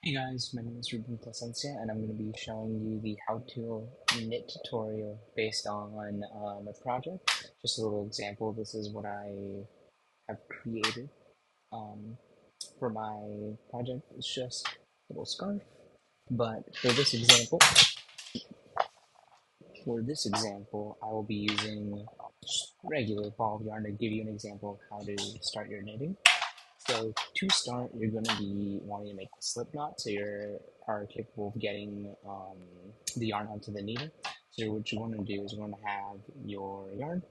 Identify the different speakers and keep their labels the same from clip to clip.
Speaker 1: Hey guys, my name is Ruben Plascencia, and I'm going to be showing you the how-to knit tutorial based on a project. Just a little example. This is what I have created um, for my project. It's just a little scarf, but for this example, I will be using just regular ball of yarn to give you an example of how to start your knitting. So to start, you're going to be wanting to make the slip knot so you are capable of getting the yarn onto the needle. So what you want to do is you want to have your yarn.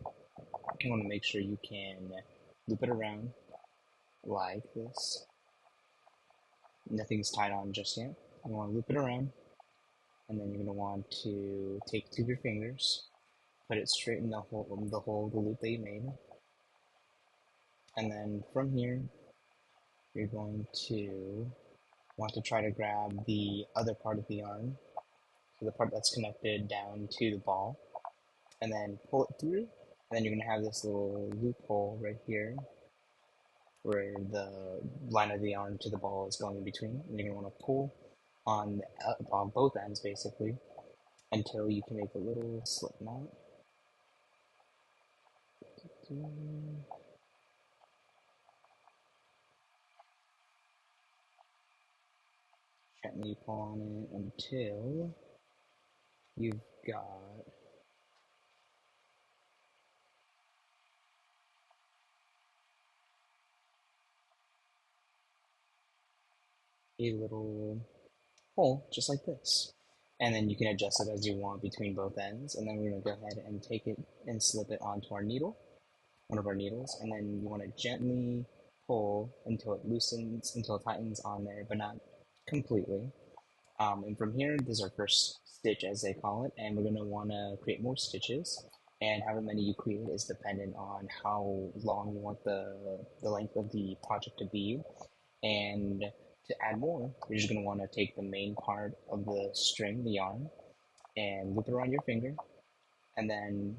Speaker 1: You want to make sure you can loop it around like this. Nothing's tied on just yet. You want to loop it around, and then you're going to want to take two of your fingers, put it straight in the hole of the loop that you made, and then from here you're going to want to try to grab the other part of the yarn, so the part that's connected down to the ball, and then pull it through. And then you're going to have this little loophole right here where the line of the yarn to the ball is going in between. And you're going to want to pull on both ends basically until you can make a little slip knot. Gently pull on it until you've got a little hole just like this. And then you can adjust it as you want between both ends. And then we're going to go ahead and take it and slip it onto our needle, one of our needles. And then you want to gently pull until it loosens, until it tightens on there, but not completely. And from here, this is our first stitch, as they call it. And we're going to want to create more stitches. And however many you create is dependent on how long you want the length of the project to be. And to add more, you're just going to want to take the main part of the string, the yarn, and loop it around your finger, and then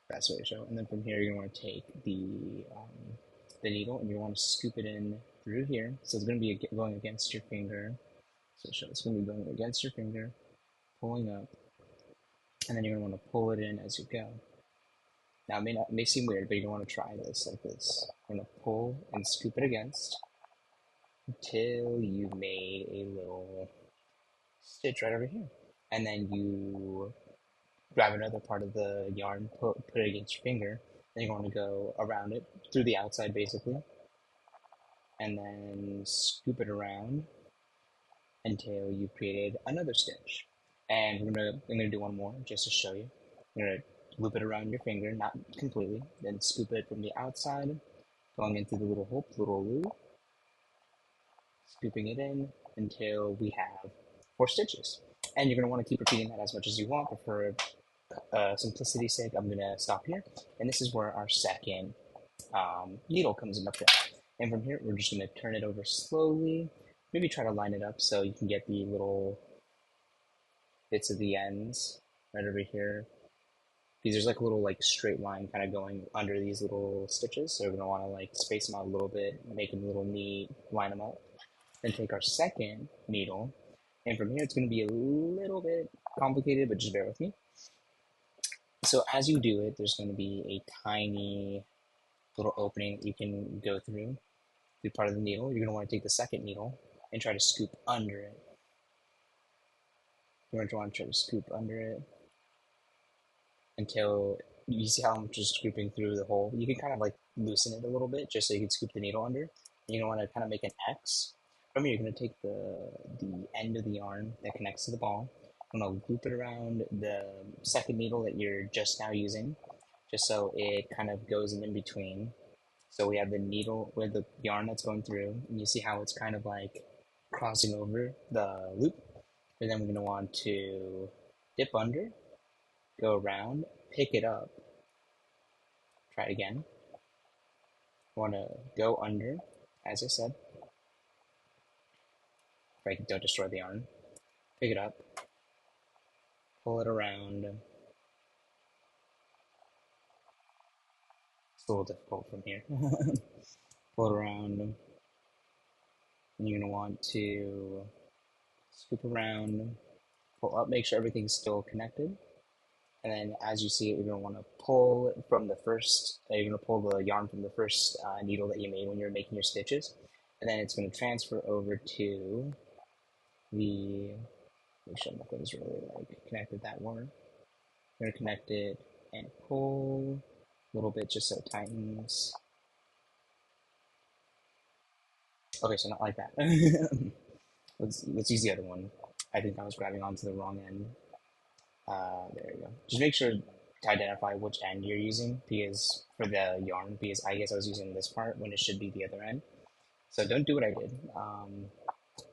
Speaker 1: that's what I show. And then from here, you're going to want to take the needle and you want to scoop it in through here. So it's going to be going against your finger. So it's going to be going against your finger, pulling up, and then you're going to want to pull it in as you go. Now it may seem weird, but you're going to want to try this like this. You're going to pull and scoop it against until you've made a little stitch right over here. And then you grab another part of the yarn, put it against your finger, then you're going to go around it through the outside basically, and then scoop it around until you've created another stitch. And I'm gonna do one more just to show you. I'm gonna loop it around your finger, not completely, then scoop it from the outside, going into the little loop, scooping it in until we have 4 stitches. And you're going to want to keep repeating that as much as you want, but for simplicity's sake, I'm going to stop here. And this is where our second needle comes into play. And from here, we're just going to turn it over slowly. Maybe try to line it up so you can get the little bits of the ends right over here. Because there's like a little like straight line kind of going under these little stitches. So we're going to want to like space them out a little bit, make them a little neat, line them up. Then take our second needle, and from here it's going to be a little bit complicated, but just bear with me. So as you do it, there's going to be a tiny little opening that you can go through part of the needle. You're going to want to take the second needle and try to scoop under it. You're going to want to try to scoop under it until you see how I'm just scooping through the hole. You can kind of like loosen it a little bit just so you can scoop the needle under. You're going to want to kind of make an X. From here, you're going to take the end of the yarn that connects to the ball. I'm going to loop it around the second needle that you're just now using, just so it kind of goes in between. So we have the needle with the yarn that's going through, and you see how it's kind of like crossing over the loop. And then we're going to want to dip under, go around, pick it up, try it again. Want to go under, as I said, if I don't destroy the yarn. Pick it up, pull it around. It's a little difficult from here. Pull it around, and you're going to want to Scoop around, pull up, make sure everything's still connected. And then as you see it, you're gonna wanna pull it from the first, you're gonna pull the yarn from the first needle that you made when you were making your stitches. And then it's gonna transfer over to the, make sure nothing's really like connected that way. You're gonna connect it and pull a little bit just so it tightens. Okay, so not like that. Let's use the other one. I think I was grabbing onto the wrong end. There you go. Just make sure to identify which end you're using because for the yarn, because I guess I was using this part when it should be the other end. So don't do what I did.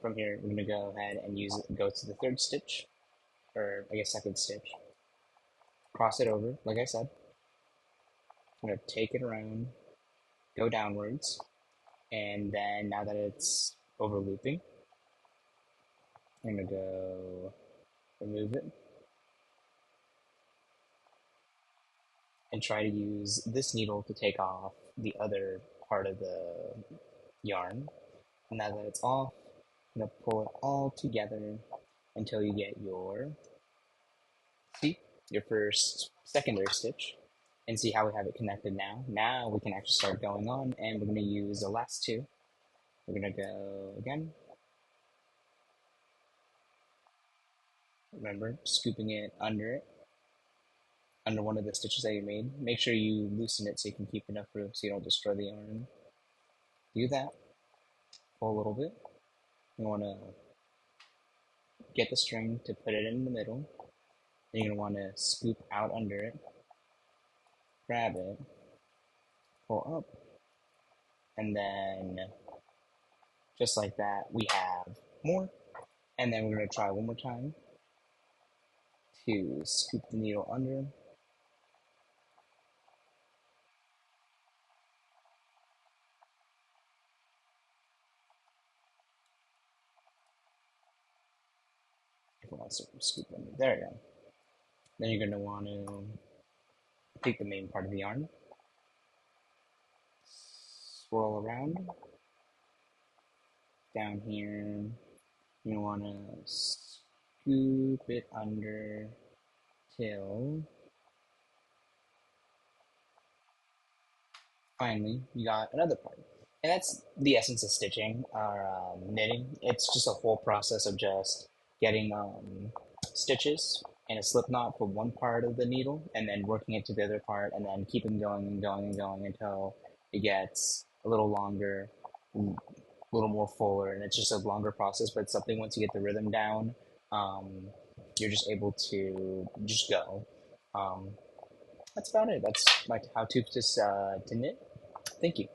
Speaker 1: From here, we're gonna go ahead and go to the third stitch, or I guess second stitch. Cross it over, like I said. I'm gonna take it around, go downwards, and then now that it's over looping, I'm gonna go remove it and try to use this needle to take off the other part of the yarn. And now that it's off, I'm gonna pull it all together until you get see, your first secondary stitch, and see how we have it connected now. Now we can actually start going on, and we're gonna use the last two. We're gonna go again. Remember, scooping it, under one of the stitches that you made. Make sure you loosen it so you can keep enough room so you don't destroy the yarn. Do that, pull a little bit. You wanna get the string to put it in the middle. Then you're gonna wanna scoop out under it, grab it, pull up, and then just like that, we have more. And then we're gonna try one more time to scoop the needle under. If we want to scoop under, there you go. Then you're gonna want to take the main part of the yarn, swirl around down here. You want to scoop it under till finally you got another part. And that's the essence of stitching or knitting. It's just a whole process of just getting stitches and a slip knot for one part of the needle and then working it to the other part and then keeping going and going and going until it gets a little longer, a little more fuller. And it's just a longer process, but it's something once you get the rhythm down, um, you're just able to just go. Um, that's about it. That's my how to knit. Thank you.